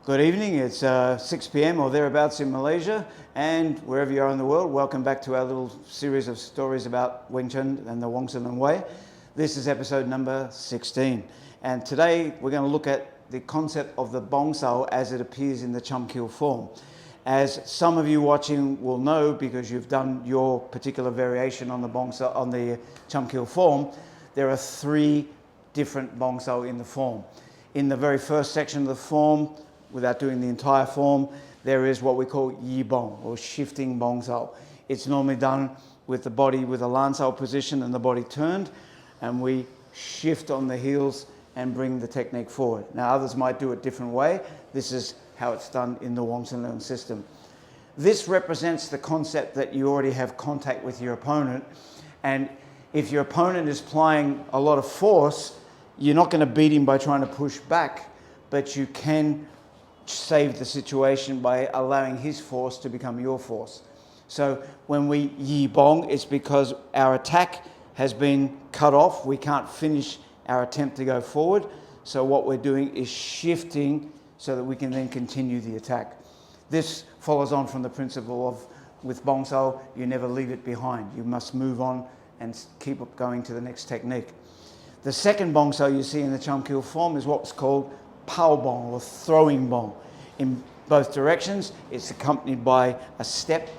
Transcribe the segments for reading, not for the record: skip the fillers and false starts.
Good evening, it's 6 p.m. or thereabouts in Malaysia, and wherever you are in the world, welcome back to our little series of stories about Wing Chun and the Wong Sau way. This is episode number 16, and today we're going to look at the concept of the Bong Sau as it appears in the Cham Kiu form. As some of you watching will know, because you've done your particular variation on the Bong Sau, on the Cham Kiu form, there are 3 different Bong Sau in the form. In the very first section of the form, without doing the entire form, there is what we call Yi Bong, or shifting Bong Sau. It's normally done with the body with a Lan Sau position and the body turned, and we shift on the heels and bring the technique forward. Now others might do it a different way. This is how it's done in the Wong Sau system. This represents the concept that you already have contact with your opponent, and if your opponent is applying a lot of force, you're not going to beat him by trying to push back, but you can save the situation by allowing his force to become your force. So when we Yi Bong, it's because our attack has been cut off. We can't finish our attempt to go forward. So what we're doing is shifting so that we can then continue the attack. This follows on from the principle of, with Bong Sau, you never leave it behind. You must move on and keep going to the next technique. The second Bong Sau you see in the Cham Kiu form is what's called Powerball, or throwing bong. In both directions, it's accompanied by a step.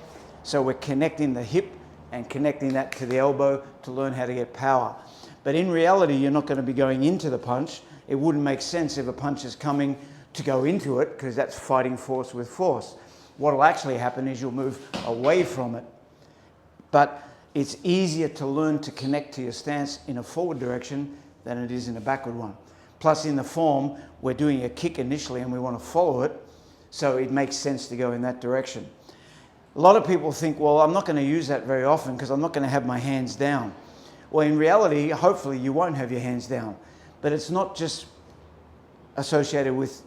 So we're connecting the hip and connecting that to the elbow to learn how to get power. But in reality, you're not going to be going into the punch. It wouldn't make sense if a punch is coming to go into it, because that's fighting force with force. What will actually happen is you'll move away from it. But it's easier to learn to connect to your stance in a forward direction than it is in a backward one. Plus in the form, we're doing a kick initially and we want to follow it, so it makes sense to go in that direction. A lot of people think, well, I'm not going to use that very often because I'm not going to have my hands down. Well, in reality, hopefully you won't have your hands down, but it's not just associated with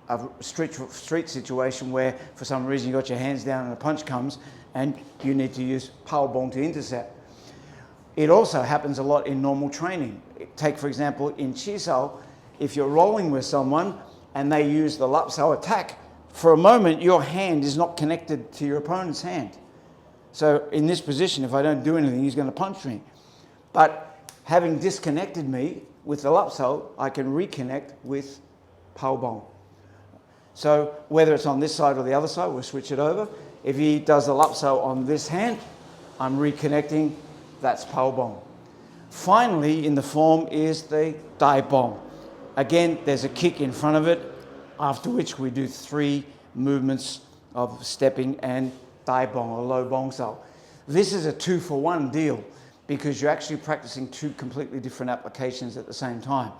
a street situation where for some reason you got your hands down and a punch comes and you need to use Powerball to intercept. It also happens a lot in normal training. Take, for example, in Chi Sao, if you're rolling with someone and they use the Lap Sau attack, for a moment your hand is not connected to your opponent's hand. So in this position, if I don't do anything, he's going to punch me. But having disconnected me with the Lap Sau, I can reconnect with Powerball. So whether it's on this side or the other side, we'll switch it over. If he does the Lap Sau on this hand, I'm reconnecting, that's Powerball. Finally, in the form is the Dipole. Again, there's a kick in front of it, after which we do 3 movements of stepping and Dipole, or low Bong Sau. This is a 2-for-1 deal because you're actually practicing 2 completely different applications at the same time.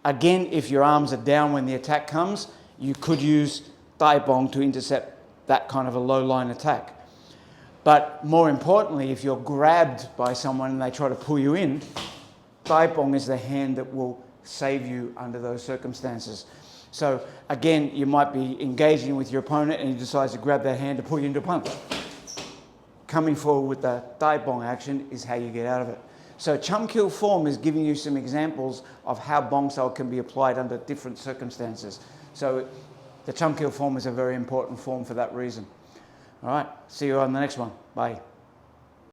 Again, if your arms are down when the attack comes, you could use Dipole to intercept that kind of a low line attack. But more importantly, if you're grabbed by someone and they try to pull you in, Dipole is the hand that will save you under those circumstances. So again, you might be engaging with your opponent and he decides to grab that hand to pull you into a punch. Coming forward with the Dipole action is how you get out of it. So Cham Kiu form is giving you some examples of how Bong Sau can be applied under different circumstances. So the Cham Kiu form is a very important form for that reason. All right, see you on the next one. Bye.